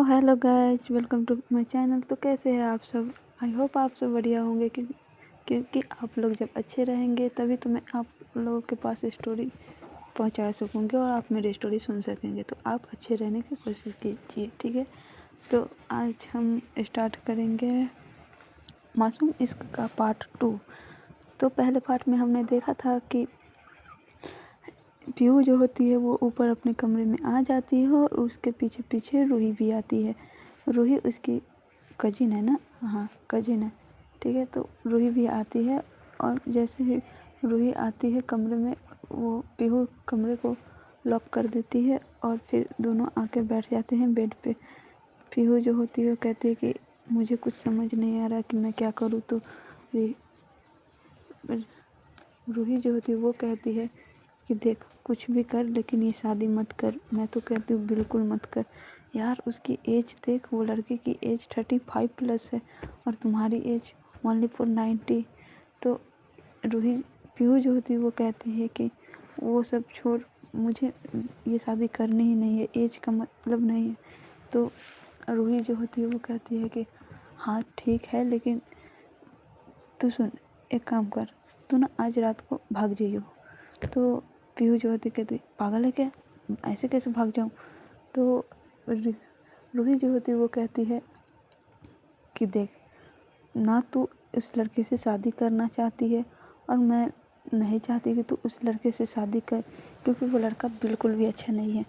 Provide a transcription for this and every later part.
Hello guys, welcome to my channel. तो कैसे हैं आप सब? आई होप आप सब बढ़िया होंगे क्योंकि आप लोग जब अच्छे रहेंगे तभी तो मैं आप लोगों के पास स्टोरी पहुंचा सकूंगी और आप मेरी स्टोरी सुन सकेंगे। तो आप अच्छे रहने की कोशिश कीजिए, ठीक है। तो आज हम स्टार्ट करेंगे मासूम इश्क का पार्ट 2। तो पहले पार्ट में हमने देखा था कि पीहू जो होती है वो ऊपर अपने कमरे में आ जाती है और उसके पीछे पीछे रूही भी आती है। रूही उसकी कजिन है ना, हाँ कजिन है, ठीक है। तो रूही भी आती है और जैसे ही रूही आती है कमरे में, वो पीहू कमरे को लॉक कर देती है और फिर दोनों आके बैठ जाते हैं बेड पे। पीहू जो होती है वो कहती है कि मुझे कुछ समझ नहीं आ रहा कि मैं क्या करूँ। तो रूही जो होती है वो कहती है कि देख कुछ भी कर लेकिन ये शादी मत कर। मैं तो कहती हूँ बिल्कुल मत कर यार। उसकी एज देख, वो लड़के की एज 35+ है और तुम्हारी एज ओनली फॉर 90। तो रूही पीहू जो होती है वो कहती है कि वो सब छोड़, मुझे ये शादी करनी ही नहीं है, एज का मतलब नहीं है। तो रूही जो होती है वो कहती है कि हाँ ठीक है, लेकिन तू सुन, एक काम कर, तू ना आज रात को भाग जाइयो। तो पीहू जो होती कहती पागल है क्या, ऐसे कैसे भाग जाऊँ। तो रूही जो होती है वो कहती है कि देख ना, तू उस लड़के से शादी करना चाहती है और मैं नहीं चाहती कि तू उस लड़के से शादी कर, क्योंकि वो लड़का बिल्कुल भी अच्छा नहीं है,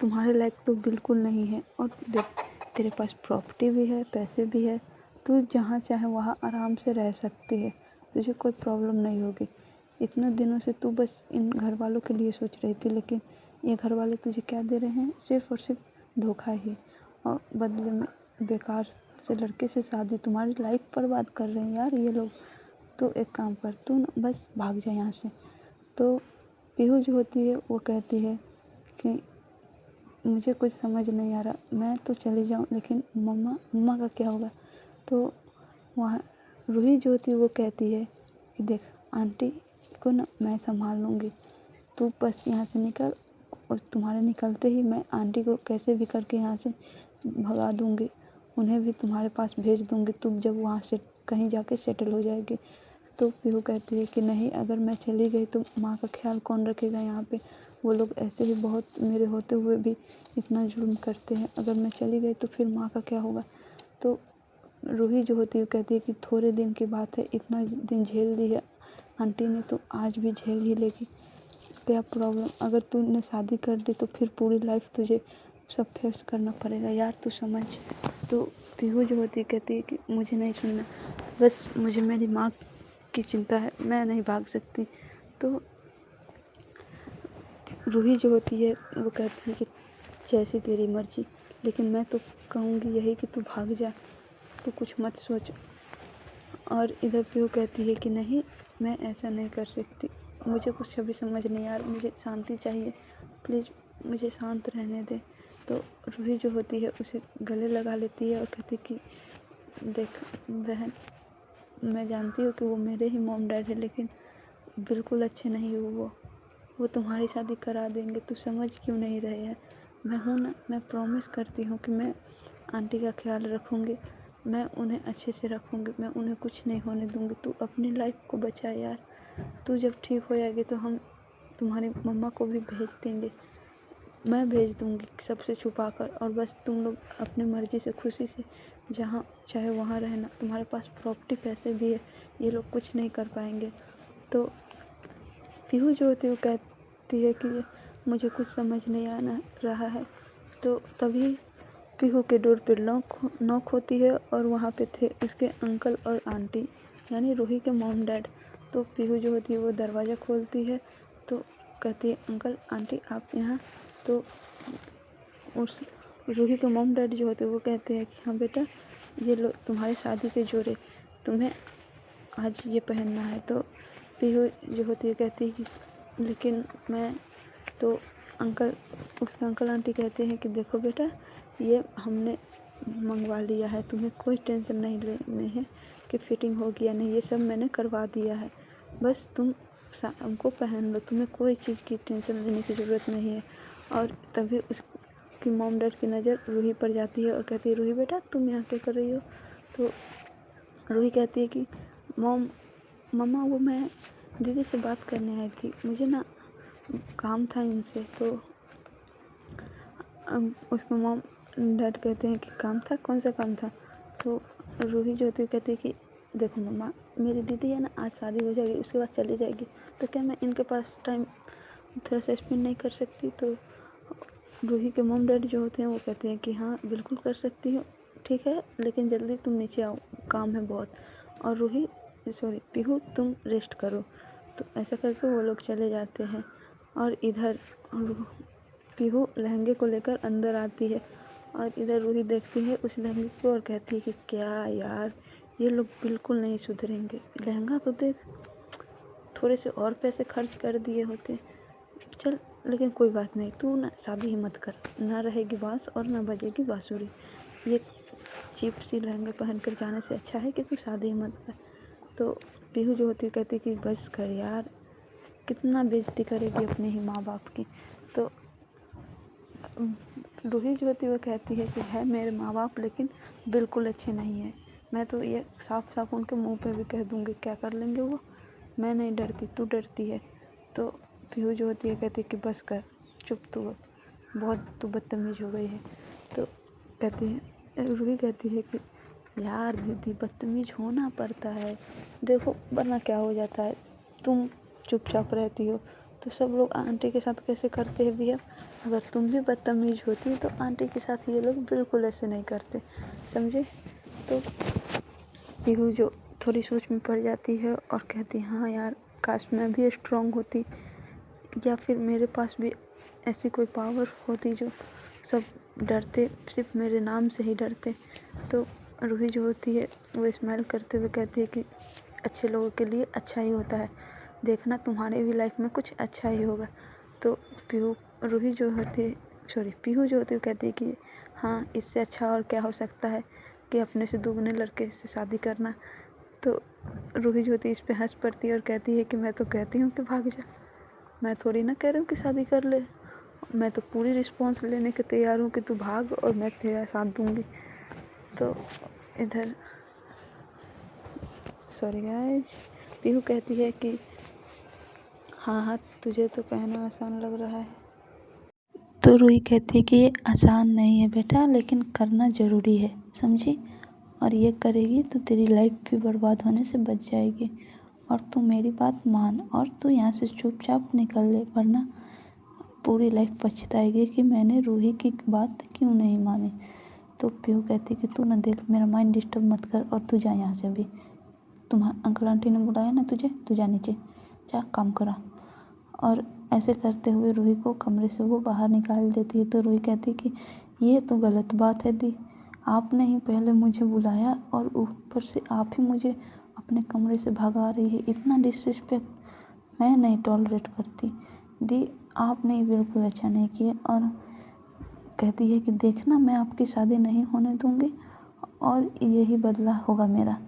तुम्हारे लायक तो बिल्कुल नहीं है। और देख तेरे पास प्रॉपर्टी भी है, पैसे भी है, तू जहाँ चाहे वहाँ आराम से रह सकती है, तुझे कोई प्रॉब्लम नहीं होगी। इतने दिनों से तू बस इन घर वालों के लिए सोच रही थी, लेकिन ये घर वाले तुझे क्या दे रहे हैं, सिर्फ़ और सिर्फ धोखा ही, और बदले में बेकार से लड़के से शादी, तुम्हारी लाइफ बर्बाद कर रहे हैं यार ये लोग। तो एक काम कर, तू ना बस भाग जा यहाँ से। तो पीहू जो होती है वो कहती है कि मुझे कुछ समझ नहीं आ रहा, मैं तो चली जाऊँ लेकिन मम्मा का क्या होगा। तो वहाँ रूही जो होती है वो कहती है कि देख आंटी को ना मैं संभाल लूँगी, तू बस यहाँ से निकल। और तुम्हारे निकलते ही मैं आंटी को कैसे भी करके यहाँ से भगा दूँगी, उन्हें भी तुम्हारे पास भेज दूँगी, तुम जब वहाँ से कहीं जाके सेटल हो जाएगी। तो पीहू कहती है कि नहीं, अगर मैं चली गई तो माँ का ख्याल कौन रखेगा यहाँ पे, वो लोग ऐसे ही बहुत मेरे होते हुए भी इतना जुल्म करते हैं, अगर मैं चली गई तो फिर माँ का क्या होगा। तो रूही जो होती है कहती है कि थोड़े दिन की बात है, इतना दिन झेल ली है आंटी ने तो आज भी झेल ही लेगी, क्या प्रॉब्लम। अगर तूने शादी कर ली तो फिर पूरी लाइफ तुझे सब फेस करना पड़ेगा यार, तू समझ। तो पीहू जो होती है कहती है कि मुझे नहीं सुनना, बस मुझे मेरी माँ की चिंता है, मैं नहीं भाग सकती। तो रूही जो होती है वो कहती है कि जैसी तेरी मर्जी, लेकिन मैं तो कहूँगी यही कि तू भाग जा, तू कुछ मत सोच। और इधर पीहू कहती है कि नहीं, मैं ऐसा नहीं कर सकती, मुझे कुछ अभी समझ नहीं आ रहा, मुझे शांति चाहिए, प्लीज़ मुझे शांत रहने दे। तो रूही जो होती है उसे गले लगा लेती है और कहती कि देख बहन, मैं जानती हूँ कि वो मेरे ही मॉम डैड है, लेकिन बिल्कुल अच्छे नहीं है वो तुम्हारी शादी करा देंगे, तू समझ क्यों नहीं रहे हैं। मैं हूँ ना, मैं प्रॉमिस करती हूँ कि मैं आंटी का ख्याल रखूँगी, मैं उन्हें अच्छे से रखूँगी, मैं उन्हें कुछ नहीं होने दूँगी। तू अपनी लाइफ को बचा यार, तू जब ठीक हो जाएगी तो हम तुम्हारी मम्मा को भी भेज देंगे, मैं भेज दूँगी सबसे छुपा कर, और बस तुम लोग अपनी मर्ज़ी से खुशी से जहाँ चाहे वहाँ रहना, तुम्हारे पास प्रॉपर्टी पैसे भी है, ये लोग कुछ नहीं कर पाएंगे। तो पीहू जो होती है वो कहती है कि मुझे कुछ समझ नहीं आना रहा है। तो तभी पीहू के डोर पे नॉक होती है और वहाँ पे थे उसके अंकल और आंटी, यानी रूही के मॉम डैड। तो पीहू जो होती है वो दरवाज़ा खोलती है, तो कहती है अंकल आंटी आप यहाँ। तो उस रूही के मॉम डैड जो होते हैं वो कहते हैं कि हाँ बेटा, ये लो तुम्हारे शादी के जोड़े, तुम्हें आज ये पहनना है। तो पीहू जो होती है कहती है कि लेकिन मैं तो उसके अंकल आंटी कहते हैं कि देखो बेटा, ये हमने मंगवा लिया है, तुम्हें कोई टेंशन नहीं लेनी है कि फिटिंग होगी या नहीं, ये सब मैंने करवा दिया है, बस तुम शाम को पहन लो, तुम्हें कोई चीज़ की टेंशन लेने की ज़रूरत नहीं है। और तभी उसकी उसकी मॉम डैड की नज़र रूही पर जाती है और कहती है रूही बेटा तुम यहाँ क्या कर रही हो। तो रूही कहती है कि मम्मा वो मैं दीदी से बात करने आई थी, मुझे ना काम था इनसे। तो उसके मॉम डैड कहते हैं कि काम था, कौन सा काम था। तो रूही जो होती है कहती है कि देखो मम्मा मेरी दीदी है ना, आज शादी हो जाएगी उसके बाद चली जाएगी, तो क्या मैं इनके पास टाइम थोड़ा सा स्पेंड नहीं कर सकती। तो रूही के मॉम डैड जो होते हैं वो कहते हैं कि हाँ बिल्कुल कर सकती हो, ठीक है लेकिन जल्दी तुम नीचे आओ, काम है बहुत, और रूही पीहू तुम रेस्ट करो। तो ऐसा करके वो लोग चले जाते हैं। और इधर पीहू लहंगे को लेकर अंदर आती है और इधर रूही देखती है उस लहंगे को और कहती है कि क्या यार ये लोग बिल्कुल नहीं सुधरेंगे, लहंगा तो देख, थोड़े से और पैसे खर्च कर दिए होते, चल लेकिन कोई बात नहीं, तू ना शादी ही मत कर, ना रहेगी बांस और ना बजेगी बांसुरी, ये चीप सी लहंगे पहन कर जाने से अच्छा है कि तू शादी ही मत कर। तो पीहू जो होती है कहती कि बस कर यार, कितना बेइज्जती करेगी अपने ही माँ बाप की। तो रूही जो होती है वो कहती है कि है मेरे माँ बाप लेकिन बिल्कुल अच्छे नहीं हैं, मैं तो ये साफ साफ उनके मुंह पे भी कह दूँगी, क्या कर लेंगे वो, मैं नहीं डरती, तू डरती है। तो पीहू जो होती है कहती है कि बस कर, चुप तू, बहुत तू बदतमीज हो गई है। तो कहती है रूही कहती है कि यार दीदी बदतमीज होना पड़ता है, देखो वरना क्या हो जाता है, तुम चुपचाप रहती हो तो सब लोग आंटी के साथ कैसे करते हैं बिहेव, अगर तुम भी बदतमीज होती तो आंटी के साथ ये लोग बिल्कुल ऐसे नहीं करते, समझे। तो पीहू जो थोड़ी सोच में पड़ जाती है और कहती हाँ यार काश मैं भी स्ट्रांग होती, या फिर मेरे पास भी ऐसी कोई पावर होती जो सब डरते, सिर्फ मेरे नाम से ही डरते। तो रूही जो होती है वो स्माइल करते हुए कहती है कि अच्छे लोगों के लिए अच्छा ही होता है, देखना तुम्हारे भी लाइफ में कुछ अच्छा ही होगा। तो रूही जो होती है पीहू जो होती है कहती है कि हाँ इससे अच्छा और क्या हो सकता है कि अपने से दुगने लड़के से शादी करना। तो रूही जो होती है इस पे हंस पड़ती है और कहती है कि मैं तो कहती हूँ कि भाग जा, मैं थोड़ी ना कह रही हूँ कि शादी कर ले, मैं तो पूरी रिस्पॉन्स लेने के तैयार हूँ कि तू भाग और मैं तेरा साथ दूँगी। तो इधर गाइस पीहू कहती है कि हाँ तुझे तो कहना आसान लग रहा है। तो रूही कहती है कि ये आसान नहीं है बेटा लेकिन करना ज़रूरी है, समझी, और ये करेगी तो तेरी लाइफ भी बर्बाद होने से बच जाएगी, और तू मेरी बात मान और तू यहाँ से चुपचाप निकल ले, वरना पूरी लाइफ पछताएगी कि मैंने रूही की बात क्यों नहीं मानी। तो पीहू कहती कि तू ना देख मेरा माइंड डिस्टर्ब मत कर और तू जा यहाँ से अभी, अंकल आंटी ने बुलाया ना तुझे, तू जा नीचे जा काम करा। और ऐसे करते हुए रूही को कमरे से वो बाहर निकाल देती है। तो रूही कहती कि ये तो गलत बात है दी, आपने ही पहले मुझे बुलाया और ऊपर से आप ही मुझे अपने कमरे से भगा रही है, इतना डिसरिस्पेक्ट मैं नहीं टॉलरेट करती दी, आपने ही बिल्कुल अच्छा नहीं किया। और कहती है कि देखना मैं आपकी शादी नहीं होने दूँगी और यही बदला होगा मेरा।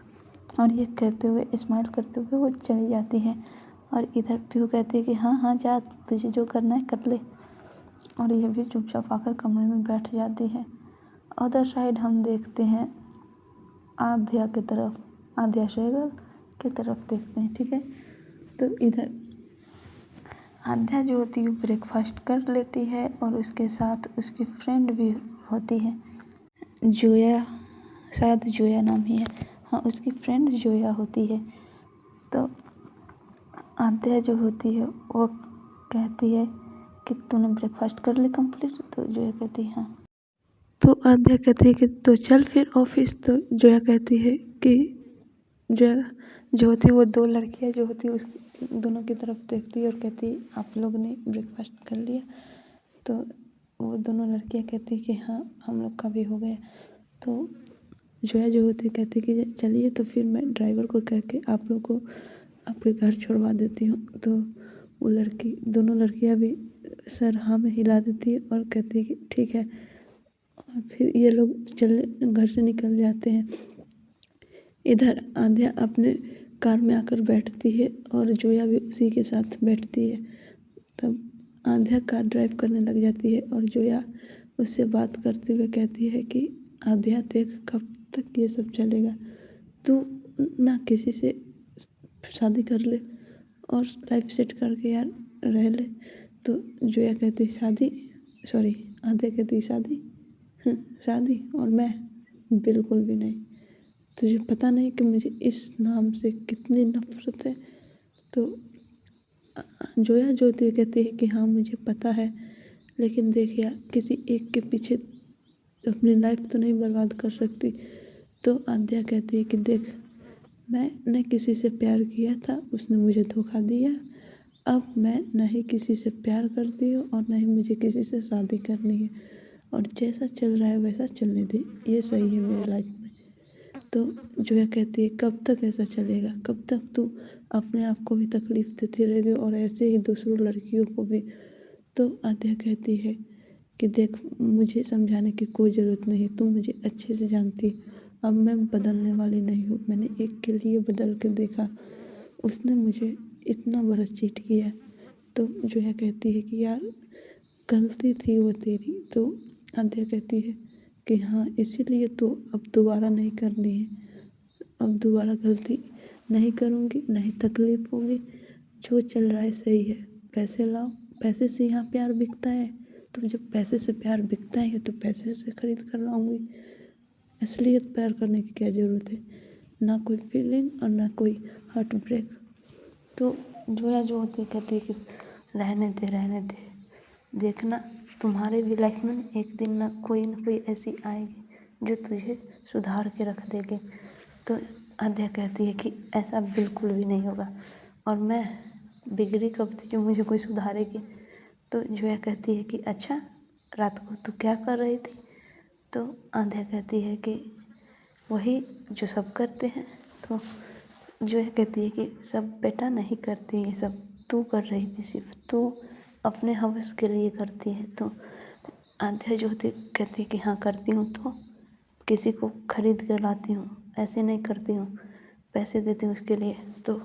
और ये कहते हुए स्माइल करते हुए वो चली जाती है। और इधर पीहू कहती है कि हाँ जा, तुझे जो करना है कर ले, और यह भी चुपचाप आकर कमरे में बैठ जाती है। अदर साइड हम देखते हैं आध्या की तरफ, आध्या सहगल की तरफ देखते हैं, ठीक है। तो इधर आध्या जो होती है ब्रेकफास्ट कर लेती है और उसके साथ उसकी फ्रेंड भी होती है, जोया, शायद जोया नाम ही है, हाँ उसकी फ्रेंड जोया होती है। तो आध्या जो होती है वो कहती है कि तूने ब्रेकफास्ट कर ली कंप्लीट, तो जोया कहती है हाँ। तो आध्या कहती है कि तो चल फिर ऑफिस। तो जोया कहती है कि जोया जो होती है वो दो लड़कियां जो होती है उस दोनों की तरफ देखती है और कहती है आप लोग ने ब्रेकफास्ट कर लिया। तो वो दोनों लड़कियां कहती है कि हाँ हम लोग का भी हो गया। तो जोया जो होती है कहती है कि चलिए तो फिर मैं ड्राइवर को कह के आप लोग को आपके घर छोड़वा देती हूँ। तो वो दोनों लड़कियां भी सर हाँ में हिला देती है और कहती है कि ठीक है, और फिर ये लोग घर से निकल जाते हैं। इधर आध्या अपने कार में आकर बैठती है और जोया भी उसी के साथ बैठती है। तब आध्या कार ड्राइव करने लग जाती है और जोया उससे बात करते हुए कहती है कि आध्या देख कब तक ये सब चलेगा, तू ना किसी से शादी कर ले और लाइफ सेट करके यार रह ले। तो जोया कहती आध्या कहती शादी, शादी और मैं बिल्कुल भी नहीं। तुझे पता नहीं कि मुझे इस नाम से कितनी नफरत है। तो जोया ज्योति कहती है कि हाँ मुझे पता है, लेकिन देख यार किसी एक के पीछे अपनी लाइफ तो नहीं बर्बाद कर सकती। तो आद्या कहती है कि देख मैंने किसी से प्यार किया था, उसने मुझे धोखा दिया, अब मैं न ही किसी से प्यार करती हूँ और न ही मुझे किसी से शादी करनी है, और जैसा चल रहा है वैसा चलने दे, ये सही है मेरी लाइफ में। तो जोया कहती है कब तक ऐसा चलेगा, कब तक तू अपने आप को भी तकलीफ़ देती रहेगी और ऐसे ही दूसरों लड़कियों को भी। तो आद्या कहती है कि देख मुझे समझाने की कोई ज़रूरत नहीं, तू मुझे अच्छे से जानती, अब मैं बदलने वाली नहीं हूँ। मैंने एक के लिए बदल के देखा, उसने मुझे इतना बड़ा चीट किया। तो जोया कहती है कि यार गलती थी वो तेरी। तो आद्या कहती है कि हाँ इसीलिए तो अब दोबारा नहीं करनी है, अब दोबारा गलती नहीं करूँगी, नहीं तकलीफ़ होगी, जो चल रहा है सही है। पैसे लाओ, पैसे से यहाँ प्यार बिकता है, तो जब पैसे से प्यार बिकता है तो पैसे से खरीद कर लाऊंगी। असलियत प्यार करने की क्या ज़रूरत है, ना कोई फीलिंग और ना कोई हार्ट ब्रेक। तो जोया जो होती कहती है कि रहने दे, देखना तुम्हारे भी लाइफ में एक दिन ना कोई ऐसी आएगी जो तुझे सुधार के रख देगी। तो आद्या कहती है कि ऐसा बिल्कुल भी नहीं होगा, और मैं बिगड़ी कब थी जो मुझे कोई सुधारेगी। तो जोया कहती है कि अच्छा रात को तू क्या कर रही थी। तो आद्या कहती है कि वही जो सब करते हैं। तो जोया कहती है कि सब बेटा नहीं करती ये सब, तू कर रही थी, सिर्फ तू अपने हवस के लिए करती है। तो आद्या जो होती कहती है कि हाँ करती हूँ, तो किसी को खरीद कर लाती हूँ, ऐसे नहीं करती हूँ, पैसे देती हूँ उसके लिए। तो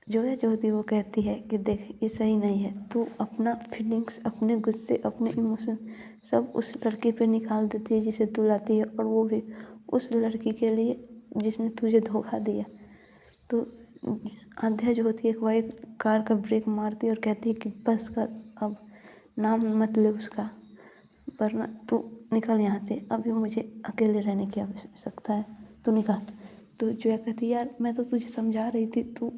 जोया जो होती है वो कहती है कि देख ये सही नहीं है, तू अपना फीलिंग्स, अपने गुस्से, अपने इमोशन सब उस लड़की पे निकाल देती है जिसे तू लाती है, और वो भी उस लड़की के लिए जिसने तुझे धोखा दिया। तो आध्या जो होती है वही कार का ब्रेक मारती है और कहती है कि बस कर, अब नाम मत ले उसका, वरना तू निकल यहाँ से, अभी मुझे अकेले रहने की आवश्यकता है, तू निकल। तो जोया कहती यार मैं तो तुझे समझा रही थी, तू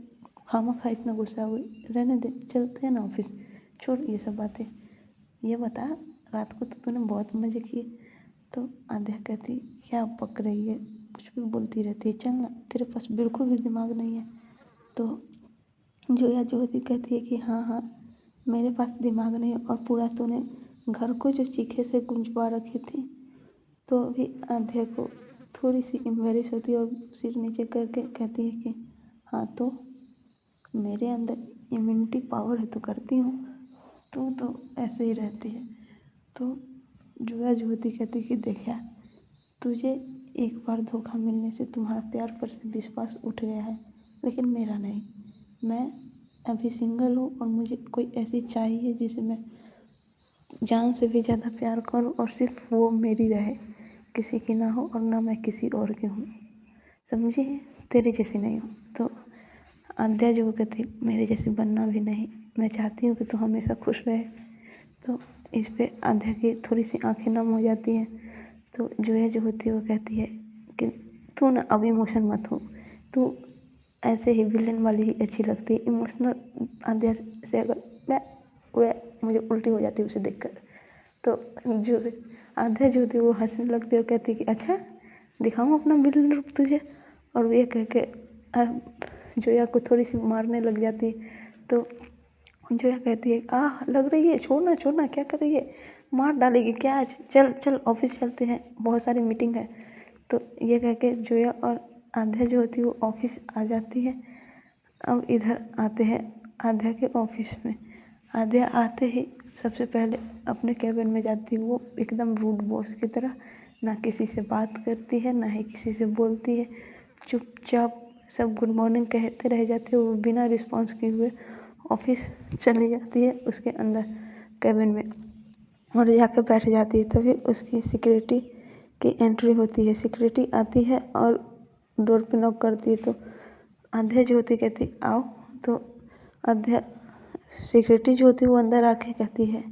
खामखा इतना गुस्सा हुई, रहने दे, चलते हैं ना ऑफिस, छोड़ ये सब बातें। ये बता रात को तो तूने बहुत मज़े किए। तो आध्या कहती क्या पक रही है, कुछ भी बोलती रहती है, चल ना, तेरे पास बिल्कुल भी दिमाग नहीं है। तो जोया जो होती कहती है कि हाँ हाँ मेरे पास दिमाग नहीं है, और पूरा तूने घर को जो चीखे से गुंजवा रखी थी। तो अभी आध्या को थोड़ी सी एम्बैरेस होती है और सिर नीचे करके कहती है कि हाँ तो मेरे अंदर इम्यूनिटी पावर है तो करती हूँ, तू तो ऐसे ही रहती है। तो जोया जो होती कहती कि देखा तुझे एक बार धोखा मिलने से तुम्हारा प्यार पर से विश्वास उठ गया है, लेकिन मेरा नहीं। मैं अभी सिंगल हूँ और मुझे कोई ऐसी चाहिए जिसे मैं जान से भी ज़्यादा प्यार करूँ, और सिर्फ वो मेरी रहे, किसी की ना हो और ना मैं किसी और की हूँ, समझी, तेरे जैसी नहीं हूँ। तो आद्या जो कहती मेरे जैसी बनना भी नहीं, मैं चाहती हूँ कि तू हमेशा खुश रहे। तो इस पे आद्या की थोड़ी सी आंखें नम हो जाती हैं। तो जोया जो होती है वो कहती है कि तू ना अब इमोशन मत हो, तू ऐसे ही विलन वाली ही अच्छी लगती है, इमोशनल आद्या से अगर वह मुझे उल्टी हो जाती है उसे देखकर। तो जो आद्या जो होती है वो हंसने लगती है और कहती है कि अच्छा दिखाऊँ अपना विलन रूप तुझे, और वो ये कह के जोया को थोड़ी सी मारने लग जाती है। तो जोया कहती है लग रही है, छोड़ना छोड़ना, क्या कर रही है, मार डालेगी क्या आज, चल चल ऑफिस चलते हैं, बहुत सारी मीटिंग है। तो ये कह के जोया और आध्या जो होती है वो ऑफिस आ जाती है। अब इधर आते हैं आध्या के ऑफिस में। आध्या आते ही सबसे पहले अपने कैबिन में जाती है, वो एकदम रूड बॉस की तरह, ना किसी से बात करती है ना ही किसी से बोलती है, चुपचाप सब गुड मॉर्निंग कहते रह जाते हैं, वो बिना रिस्पॉन्स किए हुए ऑफिस चली जाती है उसके अंदर कैबिन में। और जाकर बैठ जाती है। तभी उसकी सिक्योरिटी की एंट्री होती है। सिक्योरिटी आती है और डोर पे नॉक करती है। तो आध्या जो होती कहती आओ। तो आध्या सिक्योरिटी जो होती है वो अंदर आके कहती है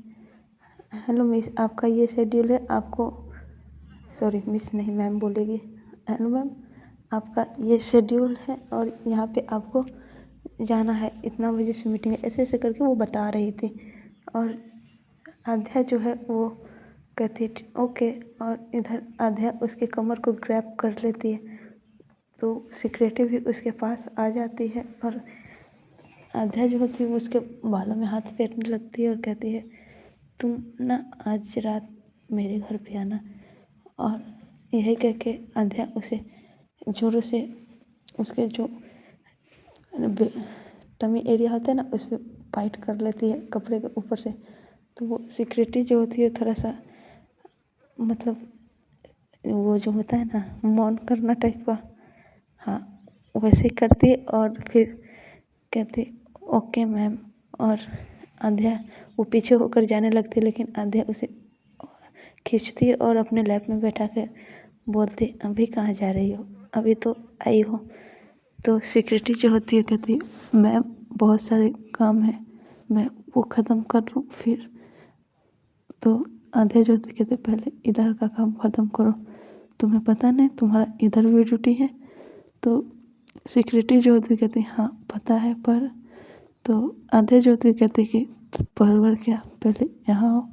हेलो मिस, आपका ये शेड्यूल है, आपको सॉरी मिस नहीं मैम बोलेगी, हेलो मैम आपका ये शेड्यूल है और यहाँ पे आपको जाना है, इतना बजे से मीटिंग है। ऐसे ऐसे करके वो बता रही थी। और आध्या जो है वो कहती ओके। और इधर आध्या उसके कमर को ग्रैब कर लेती है। तो सिक्योरिटी भी उसके पास आ जाती है और आध्या जो होती है उसके बालों में हाथ फेरने लगती है और कहती है तुम ना आज रात मेरे घर पे आना। और यही कह के आध्या उसे जोरों से उसके जो टमी एरिया होता है ना उस पर फाइट कर लेती है कपड़े के ऊपर से। तो वो सिक्योरिटी जो होती है थोड़ा सा मतलब वो जो होता है ना मौन करना टाइप का, हाँ वैसे ही करती है। और फिर कहती ओके मैम। और आध्या वो पीछे होकर जाने लगती है, लेकिन आध्या उसे खींचती है और अपने लैप में बैठा कर बोलती अभी कहाँ जा रही हो, अभी तो आई हो। तो सिक्योरिटी जो होती है कहती मैम बहुत सारे काम है, मैं वो ख़त्म कर लूँ फिर। तो आधे जो होते कहते पहले इधर का काम ख़त्म करो, तुम्हें पता नहीं तुम्हारा इधर भी ड्यूटी है। तो सिक्योरिटी जो होती कहती हाँ पता है, पर तो आधे जो होती कहती कि परवर क्या पहले यहाँ आओ।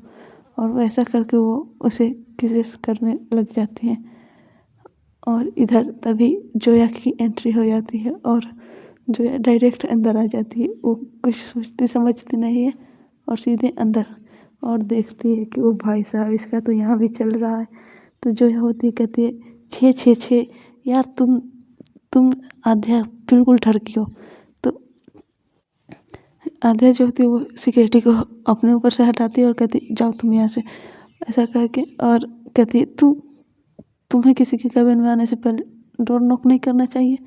और वैसा करके वो उसे किस करने लग जाती हैं। और इधर तभी जोया की एंट्री हो जाती है और जोया डायरेक्ट अंदर आ जाती है। वो कुछ सोचती समझती नहीं है और सीधे अंदर और देखती है कि वो भाई साहब इसका तो यहाँ भी चल रहा है। तो जोया होती कहती है छः छः छः यार तुम आध्या बिल्कुल ठरकी हो। तो आध्या जो होती है वो सिक्योरिटी को अपने ऊपर से हटाती है और कहती जाओ तुम यहाँ से, ऐसा करके। और कहती है तुम्हें किसी के कैबिन में आने से पहले डोर नॉक नहीं करना चाहिए।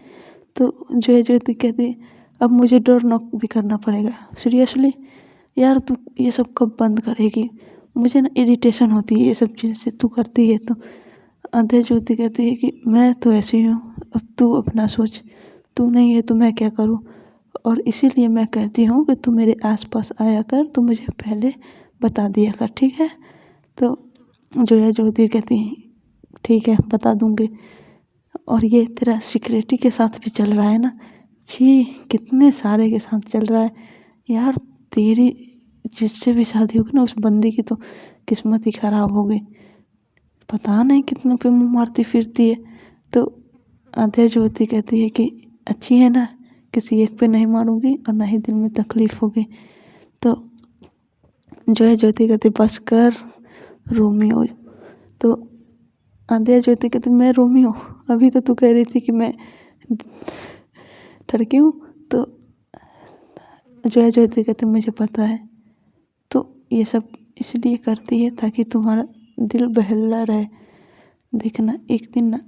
तो जो कहती अब मुझे डोर नॉक भी करना पड़ेगा सीरियसली यार, तू ये सब कब बंद करेगी, मुझे ना इरिटेशन होती है ये सब चीज़ से तू करती है। तो आधे ज्योति कहती है कि मैं तो ऐसी हूँ, अब तू अपना सोच, तू नहीं है तो मैं क्या करूँ। और इसीलिए मैं कहती हूँ कि तू मेरे आसपास आया कर, तू मुझे पहले बता दिया कर, ठीक है। तो जोया ज्योति कहती ठीक है बता दूँगी। और ये तेरा सिक्योरिटी के साथ भी चल रहा है ना, छी कितने सारे के साथ चल रहा है यार, तेरी जिससे भी शादी होगी ना उस बंदी की तो किस्मत ही ख़राब हो गई, पता नहीं कितनों पे मुँह मारती फिरती है। तो आध्या ज्योति कहती है कि अच्छी है ना, किसी एक पे नहीं मारूंगी और ना ही दिल में तकलीफ़ होगी। तो जो है ज्योति कहती बस कर रोमियो। तो आध्या ज्योति कहती मैं रोमियो, अभी तो तू कह रही थी कि मैं ठरकी हूँ। तो जो है ज्योति कहती मुझे पता है, तो ये सब इसलिए करती है ताकि तुम्हारा दिल बहला रहे। देखना एक दिन ना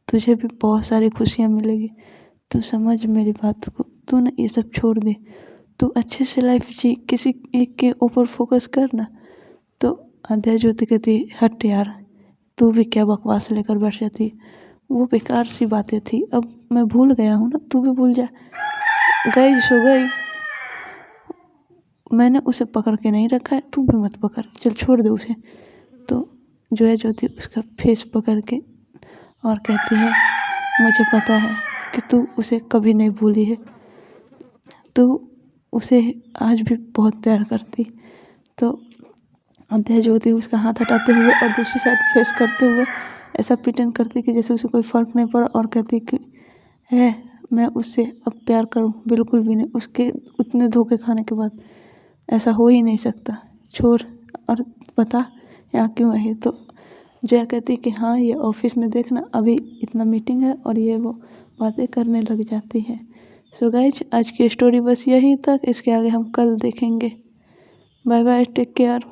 तुझे भी बहुत सारी खुशियाँ मिलेगी, तू समझ मेरी बात को, तू ना ये सब छोड़ दे, तू अच्छे से लाइफ जी, किसी एक के ऊपर फोकस कर ना। तो आध्या ज्योति कहती हट यार, तू भी क्या बकवास लेकर बैठ जाती, वो बेकार सी बातें थी, अब मैं भूल गया हूँ ना, तू भी भूल जा, गई सो गई, मैंने उसे पकड़ के नहीं रखा है, तू भी मत पकड़, चल छोड़ दे उसे। तो जो है ज्योति उसका फेस पकड़ के और कहती है मुझे पता है कि तू उसे कभी नहीं भूली है, तू उसे आज भी बहुत प्यार करती। तो अध्याय ज्योति उसका हाथ हटाते हुए और दूसरी साइड फेस करते हुए ऐसा प्रिटेंड करती कि जैसे उसे कोई फ़र्क नहीं पड़ा, और कहती कि है मैं उससे अब प्यार करूं, बिल्कुल भी नहीं, उसके उतने धोखे खाने के बाद ऐसा हो ही नहीं सकता, छोड़ और बता यहाँ क्यों आई। तो जया कहती कि हाँ ये ऑफिस में देखना अभी इतना मीटिंग है, और ये वो बातें करने लग जाती है। सो गाइज आज की स्टोरी बस यहीं तक, इसके आगे हम कल देखेंगे। Bye bye, take care.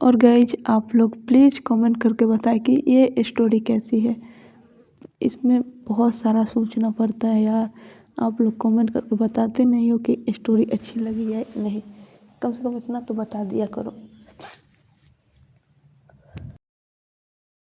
और गाइज आप लोग प्लीज़ कमेंट करके बताएं कि ये स्टोरी कैसी है, इसमें बहुत सारा सोचना पड़ता है यार, आप लोग कमेंट करके बताते नहीं हो कि स्टोरी अच्छी लगी है नहीं, कम से कम इतना तो बता दिया करो।